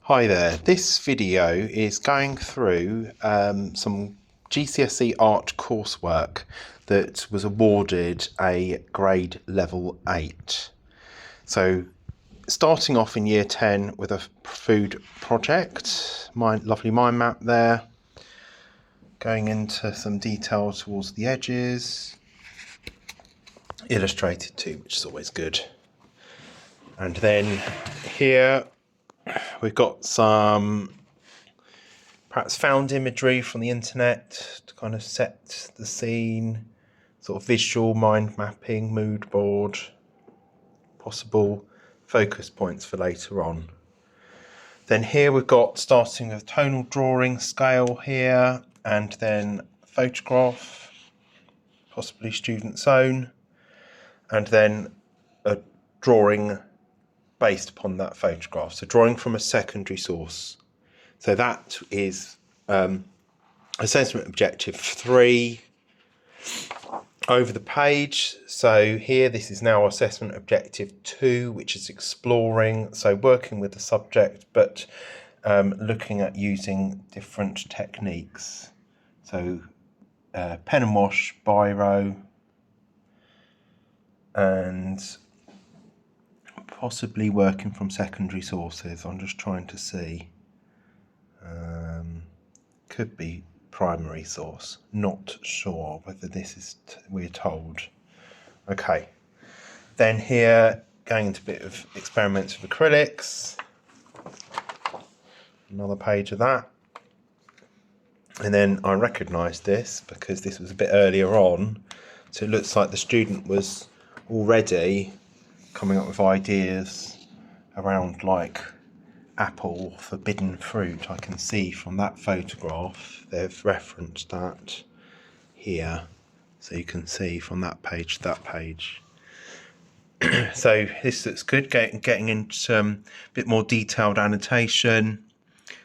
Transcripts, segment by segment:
Hi there, this video is going through some GCSE art coursework that was awarded a grade level 8. So starting off in year 10 with a food project, my lovely mind map there, going into some detail towards the edges, illustrated too, which is always good. And then here we've got some perhaps found imagery from the internet to kind of set the scene, sort of visual mind mapping, mood board, possible focus points for later on. Then here we've got starting with tonal drawing scale here, and then photograph, possibly student's own, and then a drawing based upon that photograph. So drawing from a secondary source. So that is assessment objective 3 over the page. So here, this is now assessment objective 2, which is exploring. So working with the subject, but looking at using different techniques. So pen and wash, biro, and possibly working from secondary sources. I'm just trying to see. Could be primary source. Not sure whether this is, we're told. Okay. Then here, going into a bit of experiments with acrylics. Another page of that. And then I recognised this because this was a bit earlier on. So it looks like the student was already coming up with ideas around like apple, forbidden fruit. I can see from that photograph they've referenced that here, so you can see from that page to that page. So this looks good, getting into a bit more detailed annotation,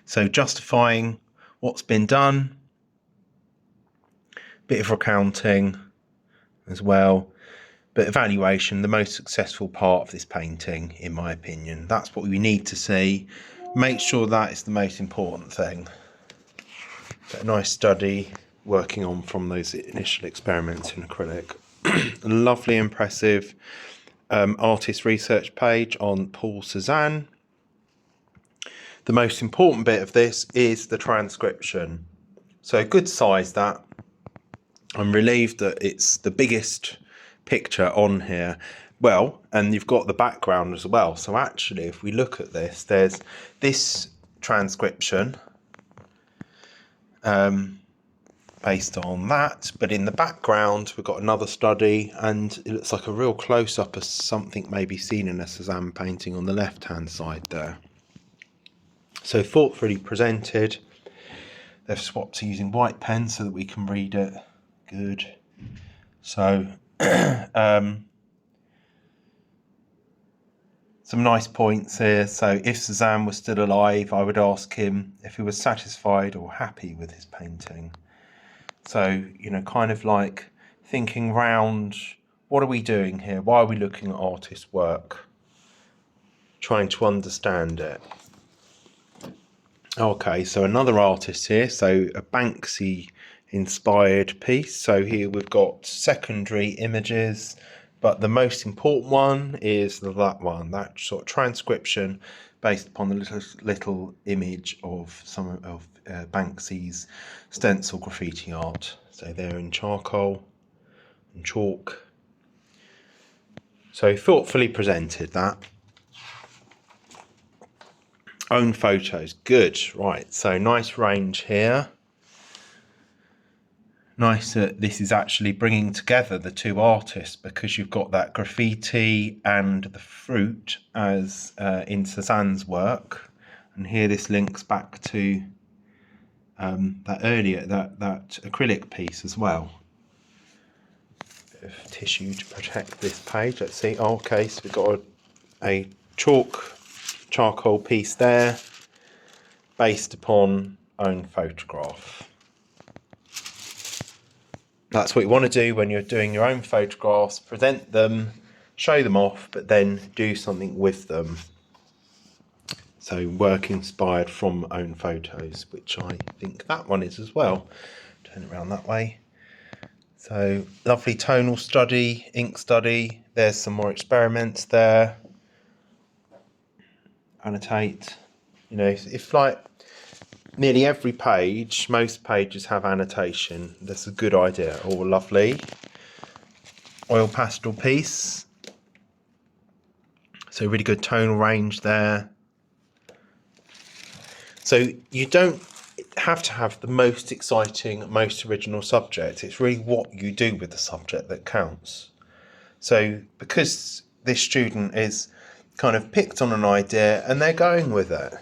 so justifying what's been done, bit of recounting as well, but evaluation, the most successful part of this painting, in my opinion. That's what we need to see. Make sure that is the most important thing. So a nice study working on from those initial experiments in acrylic. Lovely, impressive artist research page on Paul Cézanne. The most important bit of this is the transcription. So good size that. I'm relieved that it's the biggest picture on here. Well, and you've got the background as well. So actually, if we look at this, there's this transcription based on that, but in the background we've got another study, and it looks like a real close-up of something maybe seen in a Cézanne painting on the left-hand side there. So thoughtfully presented. They've swapped to using white pen so that we can read it. Good. So some nice points here. So if Cézanne was still alive, I would ask him if he was satisfied or happy with his painting. So, you know, kind of like thinking round, what are we doing here? Why are we looking at artist work? Trying to understand it. Okay, so another artist here. So a Banksy inspired piece. So here we've got secondary images, but the most important one is that one, that sort of transcription based upon the little image of some of Banksy's stencil graffiti art. So they're in charcoal and chalk. So thoughtfully presented that. Own photos, good. Right, so nice range here. Nice that this is actually bringing together the two artists, because you've got that graffiti and the fruit as in Cézanne's work, and here this links back to that earlier that acrylic piece as well. Bit of tissue to protect this page. Let's see. Oh, okay, so we've got a charcoal piece there based upon own photograph. That's what you want to do when you're doing your own photographs. Present them, show them off, but then do something with them. So work inspired from own photos, which I think that one is as well. Turn it around that way. So lovely tonal study, ink study. There's some more experiments there. Annotate. You know, if like nearly every page, most pages have annotation. That's a good idea. Oh, lovely. Oil pastel piece. So really good tonal range there. So you don't have to have the most exciting, most original subject. It's really what you do with the subject that counts. So because this student is kind of picked on an idea and they're going with it.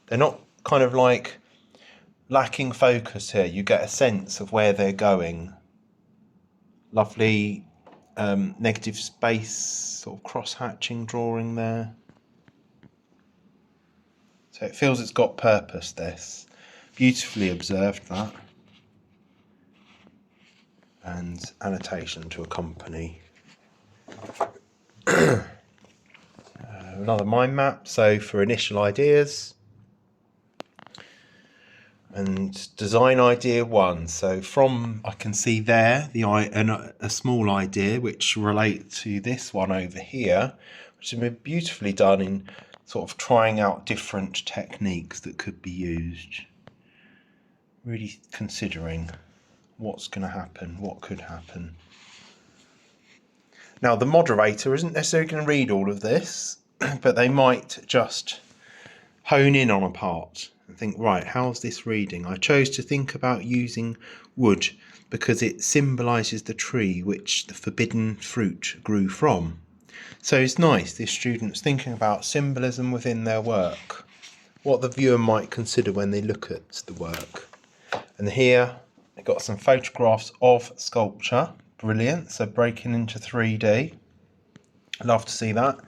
They're not kind of like lacking focus here. You get a sense of where they're going. Lovely negative space, sort of cross-hatching drawing there. So it feels it's got purpose, this. Beautifully observed, that. And annotation to accompany. Another mind map, so for initial ideas. And design idea 1. So from, I can see there, a small idea which relate to this one over here, which has been beautifully done in sort of trying out different techniques that could be used. Really considering what's going to happen, what could happen. Now the moderator isn't necessarily going to read all of this, but they might just hone in on a part and think, right, how's this reading? I chose to think about using wood because it symbolises the tree which the forbidden fruit grew from. So it's nice, this student's thinking about symbolism within their work, what the viewer might consider when they look at the work. And here I've got some photographs of sculpture. Brilliant, so breaking into 3D. Love to see that.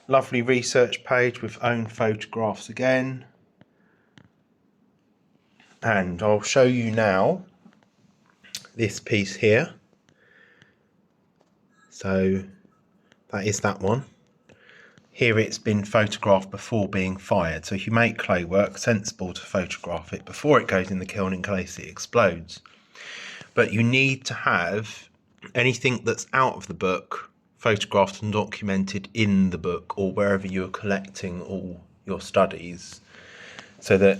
Lovely research page with own photographs again. And I'll show you now this piece here. So that is that one. Here it's been photographed before being fired. So if you make clay work, sensible to photograph it before it goes in the kiln in case it explodes. But you need to have anything that's out of the book photographed and documented in the book or wherever you're collecting all your studies, so that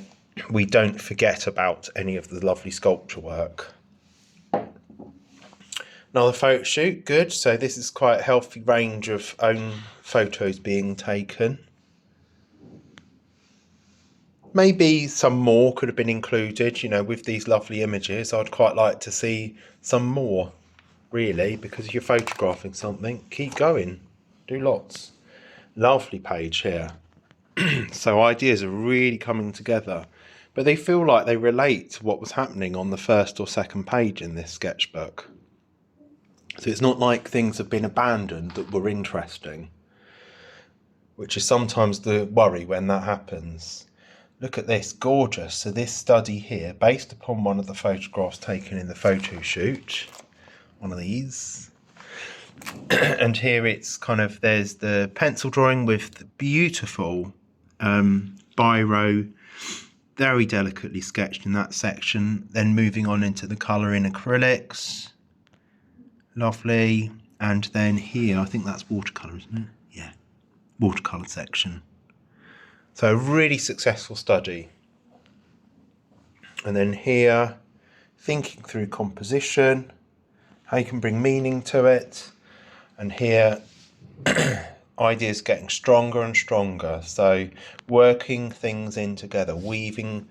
we don't forget about any of the lovely sculpture work. Another photo shoot, good. So this is quite a healthy range of own photos being taken. Maybe some more could have been included, you know, with these lovely images. I'd quite like to see some more, really, because if you're photographing something, keep going, do lots. Lovely page here. So ideas are really coming together, but they feel like they relate to what was happening on the first or second page in this sketchbook. So it's not like things have been abandoned that were interesting, which is sometimes the worry when that happens. Look at this, gorgeous. So this study here, based upon one of the photographs taken in the photo shoot, one of these. And here it's kind of, there's the pencil drawing with the beautiful biro, very delicately sketched in that section. Then moving on into the colour in acrylics. Lovely. And then here, I think that's watercolour, isn't it? Yeah, watercolour section. So a really successful study. And then here, thinking through composition, how you can bring meaning to it. And here, ideas getting stronger and stronger. So working things in together, weaving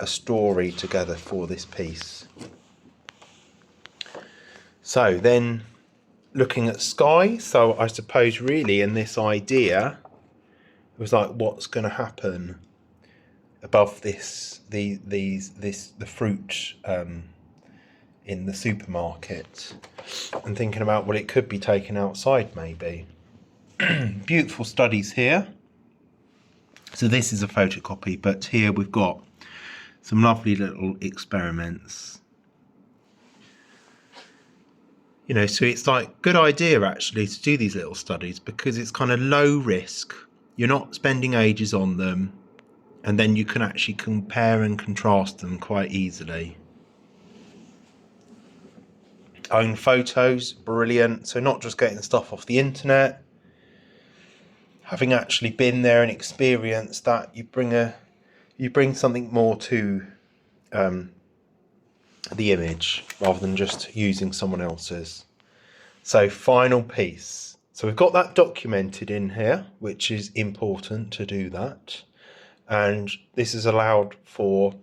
a story together for this piece. So then looking at sky. So I suppose really in this idea, it was like, what's going to happen above this, the fruit in the supermarket, and thinking about, well, it could be taken outside maybe. Beautiful studies here. So this is a photocopy, but here we've got some lovely little experiments. You know, so it's like good idea actually to do these little studies because it's kind of low risk. you're not spending ages on them, and then you can actually compare and contrast them quite easily. Own photos, brilliant. So not just getting stuff off the internet, having actually been there and experienced that, you bring something more to the image rather than just using someone else's. So final piece. So we've got that documented in here, which is important to do that. And this is allowed for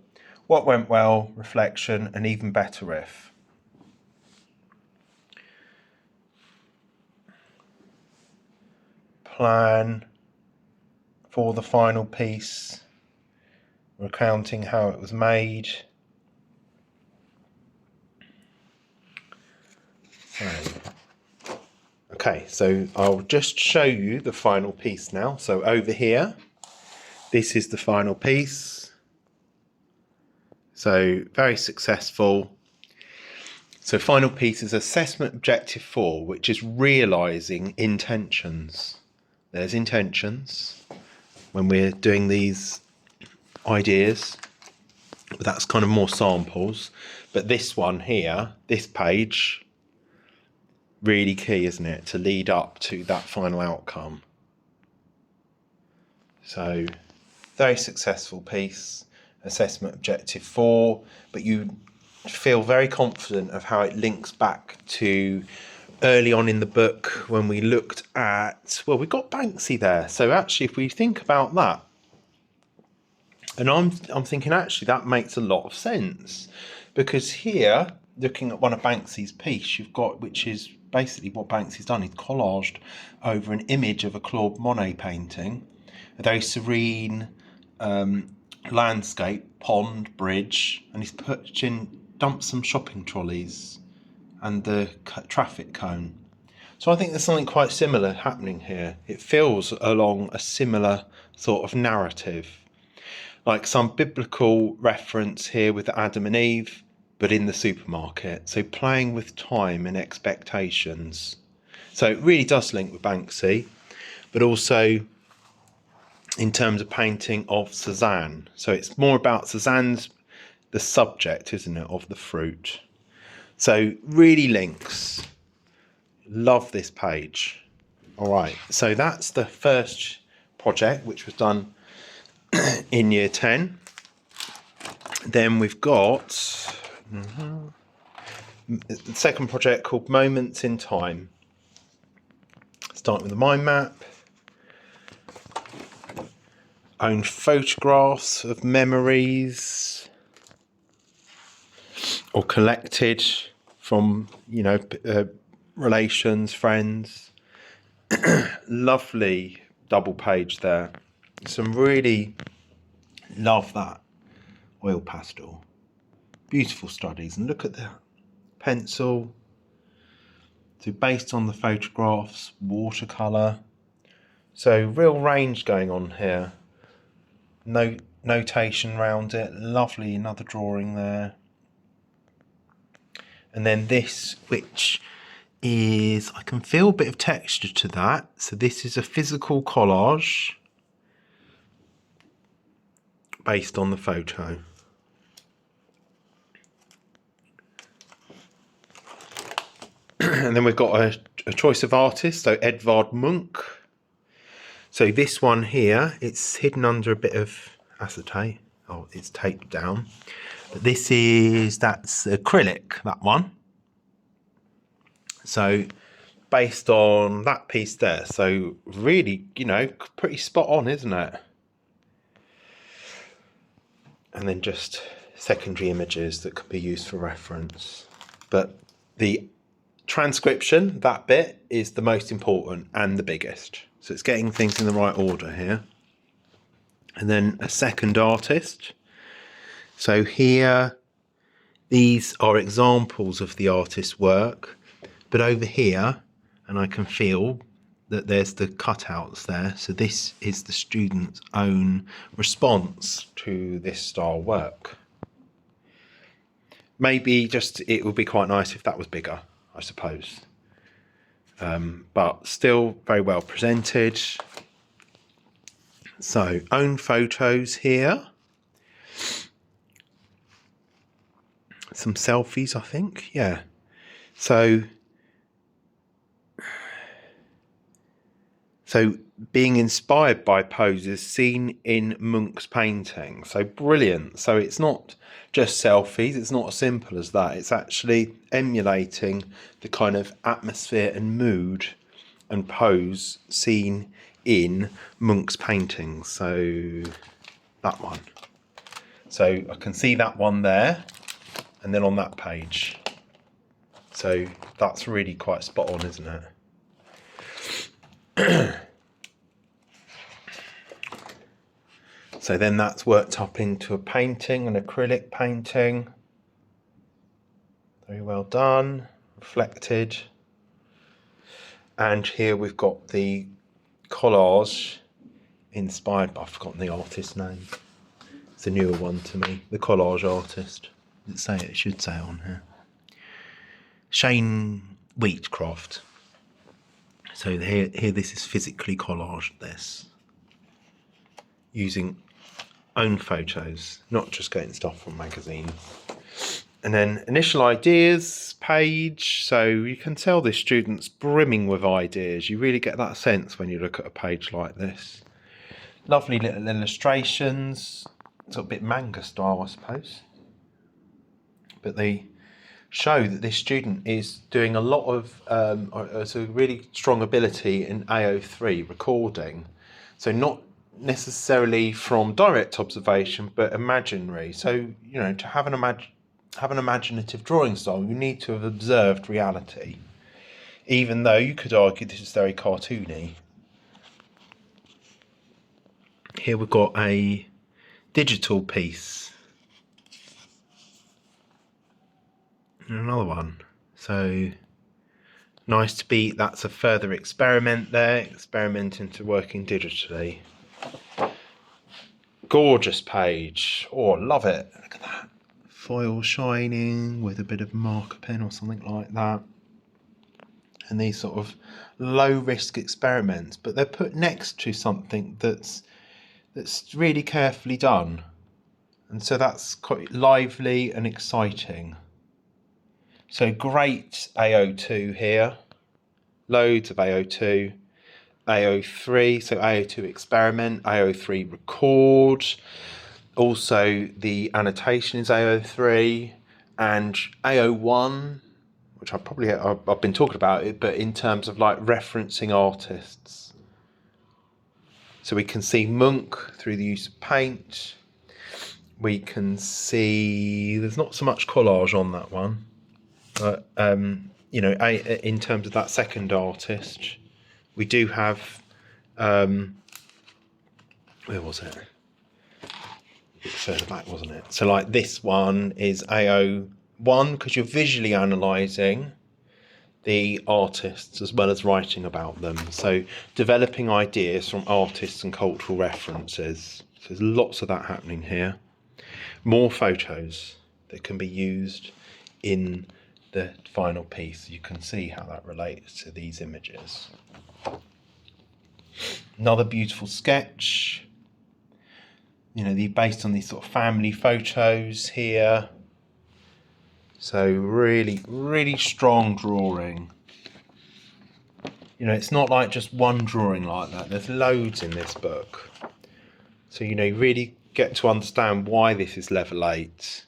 what went well, reflection, and even better if. Plan for the final piece, recounting how it was made. Okay, so I'll just show you the final piece now. So over here, this is the final piece. So very successful. So final piece is assessment objective 4, which is realising intentions. There's intentions when we're doing these ideas, but that's kind of more samples. But this one here, this page, really key, isn't it, to lead up to that final outcome. So very successful piece, assessment objective 4, but you feel very confident of how it links back to early on in the book when we looked at, well, we got Banksy there. So actually, if we think about that, and I'm thinking actually that makes a lot of sense, because here, looking at one of Banksy's piece, you've got, which is basically what Banksy's done, he's collaged over an image of a Claude Monet painting, a very serene landscape, pond, bridge, and he's dumped some shopping trolleys and the traffic cone. So I think there's something quite similar happening here. It feels along a similar sort of narrative, like some biblical reference here with Adam and Eve, but in the supermarket. So playing with time and expectations. So it really does link with Banksy, but also in terms of painting of Cézanne. So it's more about Cézanne's, the subject, isn't it, of the fruit. So really links. Love this page. All right, so that's the first project, which was done in year 10. Then we've got the second project called Moments in Time. Starting with the mind map. Own photographs of memories or collected from, relations, friends. Lovely double page there. Some really love that oil pastel. Beautiful studies, and look at the pencil. So based on the photographs, watercolour. So real range going on here. No notation around it. Lovely, another drawing there. And then this, which is, I can feel a bit of texture to that. So this is a physical collage based on the photo. And then we've got a choice of artists, so Edvard Munch. So this one here, it's hidden under a bit of acetate. Oh, it's taped down. But that's acrylic, that one. So based on that piece there. So really, pretty spot on, isn't it? And then just secondary images that could be used for reference. But the transcription, that bit, is the most important and the biggest. So it's getting things in the right order here. And then a second artist. So here, these are examples of the artist's work. But over here, and I can feel that there's the cutouts there. So this is the student's own response to this style work. Maybe just, it would be quite nice if that was bigger, I suppose. But still very well presented. So, own photos here. Some selfies, I think. Yeah. So being inspired by poses seen in Munch's painting. So brilliant. So it's not just selfies. It's not as simple as that. It's actually emulating the kind of atmosphere and mood and pose seen in Munch's paintings. So that one. So I can see that one there, and then on that page. So that's really quite spot on, isn't it? So then that's worked up into a painting, an acrylic painting. Very well done, reflected. And here we've got the collage inspired by, I've forgotten the artist's name. It's a newer one to me, the collage artist. It should say it on here. Shane Wheatcroft. So here this is physically collaged, this. Using own photos, not just getting stuff from magazines. And then initial ideas page. So you can tell this student's brimming with ideas. You really get that sense when you look at a page like this. Lovely little illustrations. It's a bit manga style, I suppose. But they show that this student is doing a lot of, it's a really strong ability in AO3 recording. So not necessarily from direct observation, but imaginary. So, you know, to have an imaginative drawing style, you need to have observed reality, even though you could argue this is very cartoony. Here we've got a digital piece and another one. So nice to be, that's a further experiment there, experimenting to working digitally. Gorgeous page. Oh, love it. Look at that. Foil shining with a bit of marker pen or something like that. And these sort of low risk experiments, but they're put next to something that's really carefully done. And so that's quite lively and exciting. So great AO2 here. Loads of AO2. AO3, so AO2 experiment, AO3 record. Also the annotation is AO3, and AO1, which I've been talking about it, but in terms of like referencing artists. So we can see Munch through the use of paint. We can see there's not so much collage on that one, but you know, in terms of that second artist, we do have, where was it? A bit further back, wasn't it? So like this one is AO1 because you're visually analysing the artists as well as writing about them. So developing ideas from artists and cultural references. So there's lots of that happening here. More photos that can be used in the final piece. You can see how that relates to these images. Another beautiful sketch, you know, based on these sort of family photos here. So really, really strong drawing. You know, it's not like just one drawing like that. There's loads in this book. So, you know, you really get to understand why this is level 8.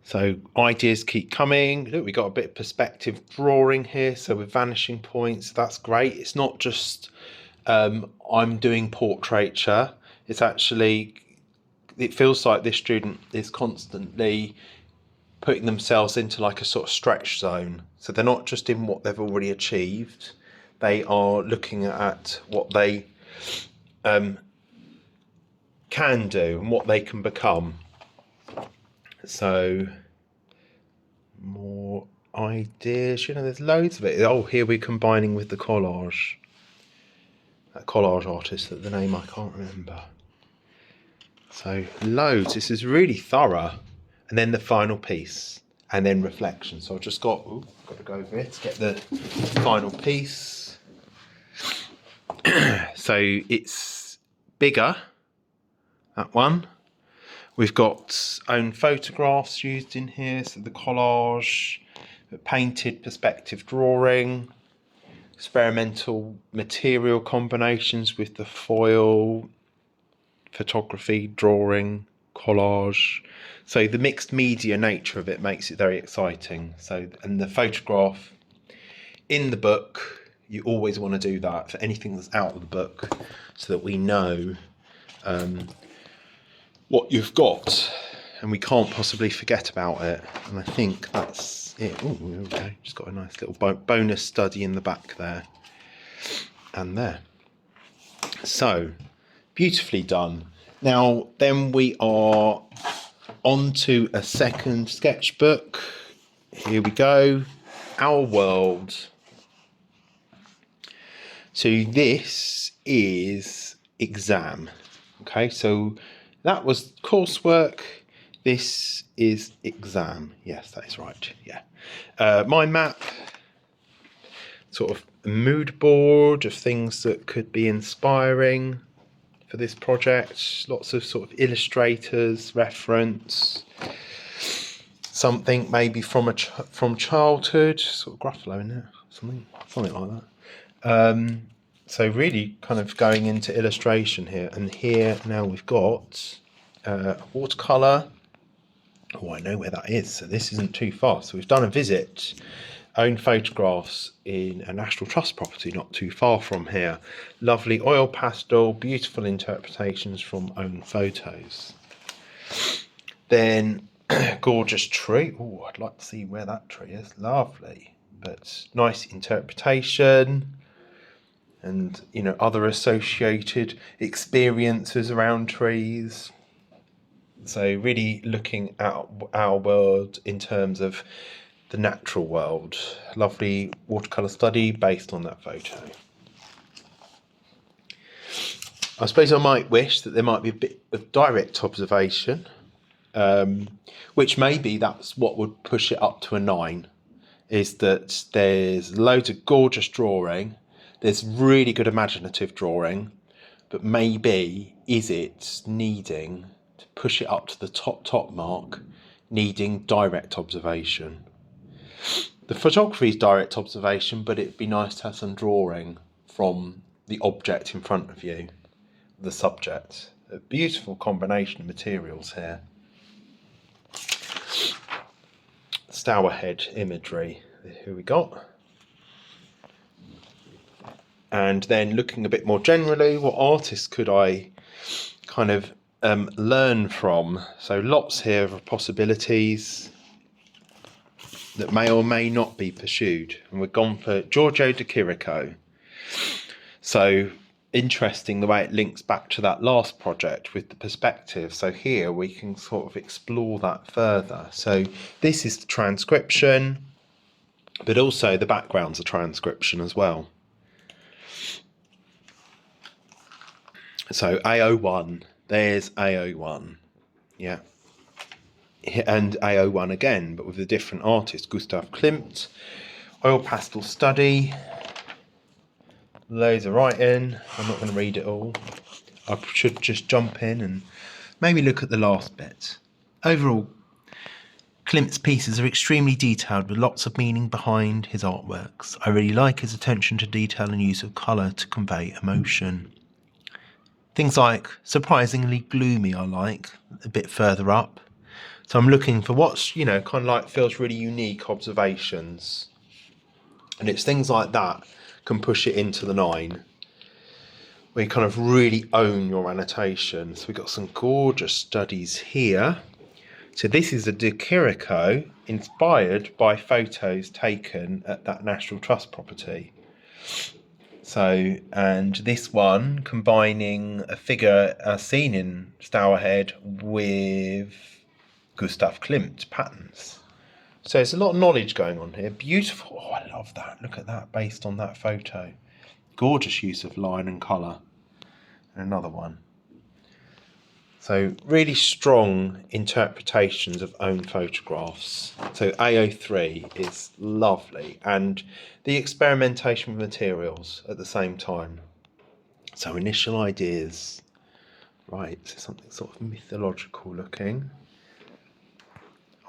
So ideas keep coming. Look, we got a bit of perspective drawing here. So with vanishing points, that's great. It's not just I'm doing portraiture. It's actually, it feels like this student is constantly putting themselves into like a sort of stretch zone. So they're not just in what they've already achieved. They are looking at what they can do and what they can become. So more ideas, you know, there's loads of it. Oh, here we're combining with the collage. That collage artist, that the name I can't remember. So loads, this is really thorough. And then the final piece, and then reflection. So I've just got to go over here to get the final piece. So it's bigger, that one. We've got own photographs used in here, so the collage, the painted perspective drawing, experimental material combinations with the foil, photography, drawing, collage. So the mixed media nature of it makes it very exciting. So, and the photograph in the book, you always want to do that for anything that's out of the book, so that we know what you've got and we can't possibly forget about it. And I think that's it. Oh, okay, just got a nice little bonus study in the back there and there. So beautifully done. Now then we are on to a second sketchbook. Here we go. Our World. So this is exam. Okay, so that was coursework. This is exam. Yes, that is right. Yeah. Mind map. Sort of a mood board of things that could be inspiring for this project. Lots of sort of illustrators, reference. Something maybe from from childhood, sort of Gruffalo in there, something like that. So really kind of going into illustration here. And here now we've got watercolour. Oh, I know where that is, so this isn't too far. So we've done a visit, own photographs in a National Trust property not too far from here. Lovely oil pastel, beautiful interpretations from own photos. Then gorgeous tree. Oh, I'd like to see where that tree is. Lovely, but nice interpretation. And, you know, other associated experiences around trees. So really looking at our world in terms of the natural world. Lovely watercolour study based on that photo. I suppose I might wish that there might be a bit of direct observation, which maybe that's what would push it up to a 9, is that there's loads of gorgeous drawing. There's really good imaginative drawing, but maybe is it needing to push it up to the top mark, needing direct observation. The photography is direct observation, but it'd be nice to have some drawing from the object in front of you, the subject. A beautiful combination of materials here. Stourhead imagery, here we got. And then looking a bit more generally, what artists could I kind of learn from? So lots here of possibilities that may or may not be pursued. And we've gone for Giorgio de Chirico. So interesting the way it links back to that last project with the perspective. So here we can sort of explore that further. So this is the transcription, but also the background's a transcription as well. So AO1, there's AO1, yeah. And AO1 again, but with a different artist, Gustav Klimt. Oil pastel study. Loads of writing. I'm not going to read it all. I should just jump in and maybe look at the last bit. Overall, Klimt's pieces are extremely detailed with lots of meaning behind his artworks. I really like his attention to detail and use of colour to convey emotion. Things like surprisingly gloomy I like, a bit further up. So I'm looking for what's, you know, kind of like feels really unique observations. And it's things like that can push it into the 9. Where you kind of really own your annotation. So we've got some gorgeous studies here. So this is a De Chirico inspired by photos taken at that National Trust property. So, and this one combining a figure seen in Stourhead with Gustav Klimt patterns. So there's a lot of knowledge going on here. Beautiful. Oh, I love that. Look at that based on that photo. Gorgeous use of line and colour. And another one. So really strong interpretations of own photographs. So AO3 is lovely, and the experimentation with materials at the same time. So initial ideas. Right, so something sort of mythological looking.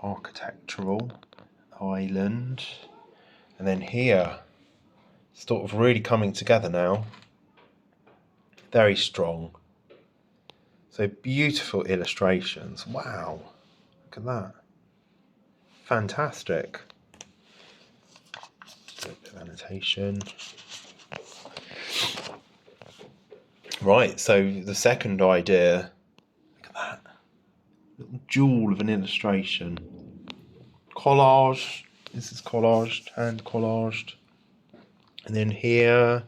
Architectural. Island. And then here, sort of really coming together now. Very strong. So beautiful illustrations. Wow, look at that. Fantastic. A bit of annotation. Right, so the second idea, look at that. Little jewel of an illustration. Collage. This is collaged, hand collaged. And then here,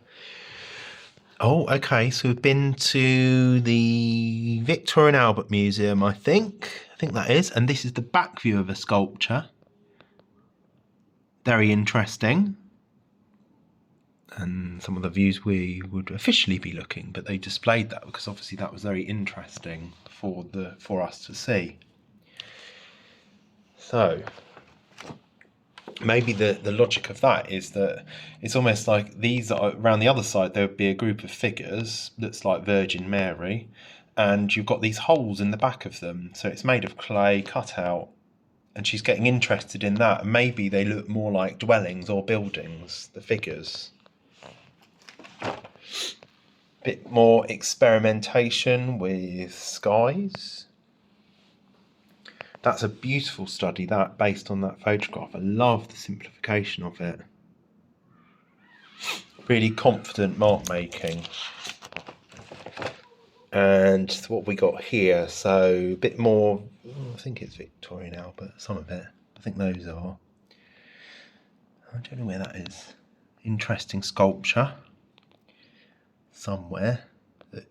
oh, okay, so we've been to the Victoria and Albert Museum, I think that is, and this is the back view of a sculpture. Very interesting. And some of the views we would officially be looking, but they displayed that because obviously that was very interesting for us to see. So maybe the logic of that is that it's almost like these are around the other side. There would be a group of figures that's like Virgin Mary, and you've got these holes in the back of them. So it's made of clay cut out, and she's getting interested in that. And maybe they look more like dwellings or buildings, the figures. Bit more experimentation with skies. That's a beautiful study, that, based on that photograph. I love the simplification of it. Really confident mark making. And what we got here, so a bit more, I think it's Victoria and Albert, some of it. I think those are. I don't know where that is. Interesting sculpture somewhere that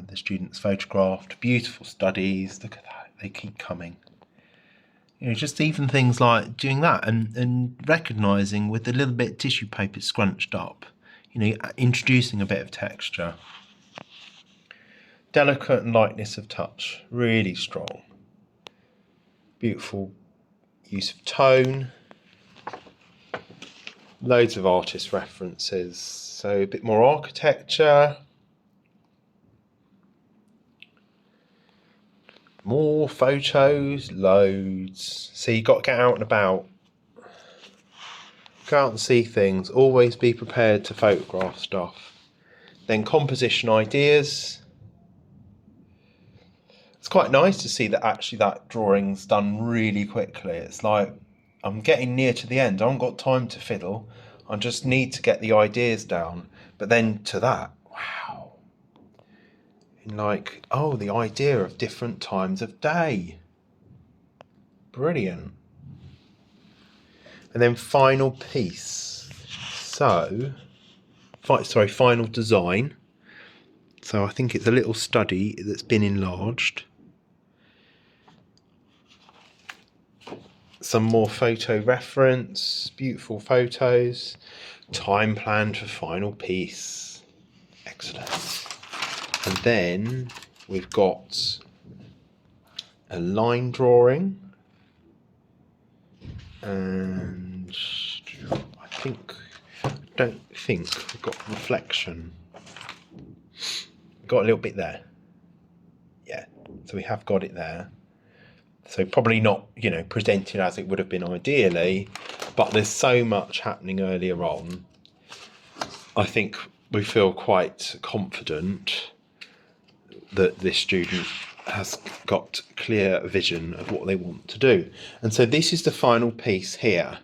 the students photographed. Beautiful studies. Look at that, they keep coming. You know, just even things like doing that and recognising with a little bit of tissue paper scrunched up, you know, introducing a bit of texture. Delicate and lightness of touch, really strong. Beautiful use of tone. Loads of artist references, so a bit more architecture. More photos, loads. So you've got to get out and about. Go out and see things. Always be prepared to photograph stuff. Then composition ideas. It's quite nice to see that actually that drawing's done really quickly. It's like, I'm getting near to the end. I haven't got time to fiddle. I just need to get the ideas down. But then to that, wow. Like, oh, the idea of different times of day. Brilliant. And then final piece. So, final design. So I think it's a little study that's been enlarged. Some more photo reference, beautiful photos. Time planned for final piece. Excellent. And then we've got a line drawing. And I don't think we've got reflection. Got a little bit there. Yeah, so we have got it there. So probably not, you know, presented as it would have been ideally, but there's so much happening earlier on. I think we feel quite confident that this student has got clear vision of what they want to do. And so this is the final piece here.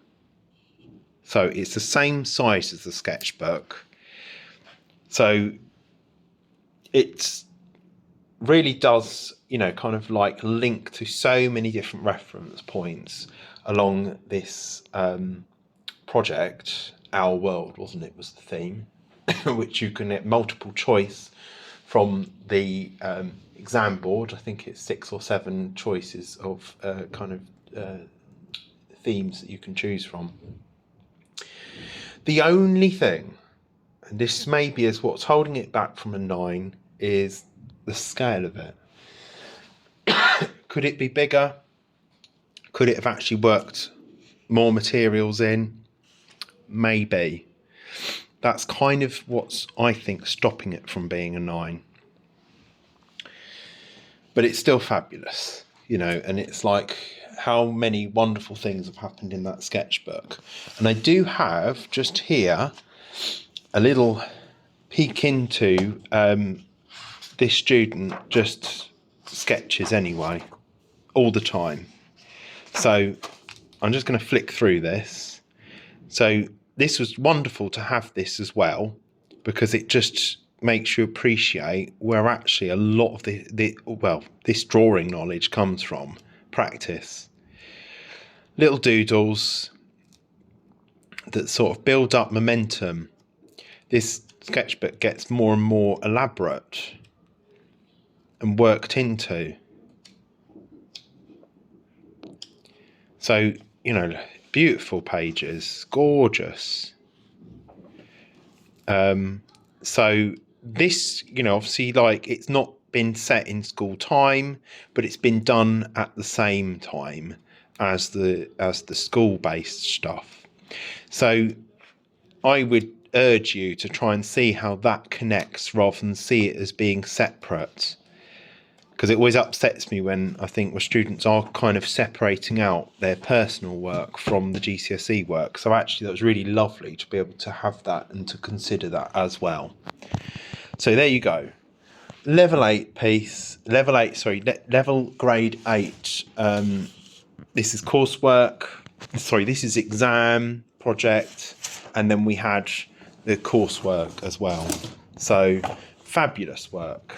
So it's the same size as the sketchbook. So it really does, you know, kind of like link to so many different reference points along this project. Our World, wasn't it, was the theme, which you can get multiple choice from the exam board. I think it's 6 or 7 choices of themes that you can choose from. The only thing, and this maybe is what's holding it back from a 9, is the scale of it. Could it be bigger? Could it have actually worked more materials in? Maybe. that's kind of what's, I think, stopping it from being a 9. But it's still fabulous, you know, and it's like how many wonderful things have happened in that sketchbook. And I do have just here a little peek into this student just sketches anyway, all the time. So I'm just going to flick through this. So this was wonderful to have this as well, because it just makes you appreciate where actually a lot of this drawing knowledge comes from. Practice. Little doodles that sort of build up momentum. This sketchbook gets more and more elaborate and worked into. So, you know, beautiful pages, gorgeous. So this, you know, obviously, like, it's not been set in school time, but it's been done at the same time as the school-based stuff. So I would urge you to try and see how that connects rather than see it as being separate, because it always upsets me when I think where students are kind of separating out their personal work from the GCSE work. So actually that was really lovely to be able to have that and to consider that as well. So there you go. Level grade 8. This is coursework. Sorry, this is exam project. And then we had the coursework as well. So fabulous work.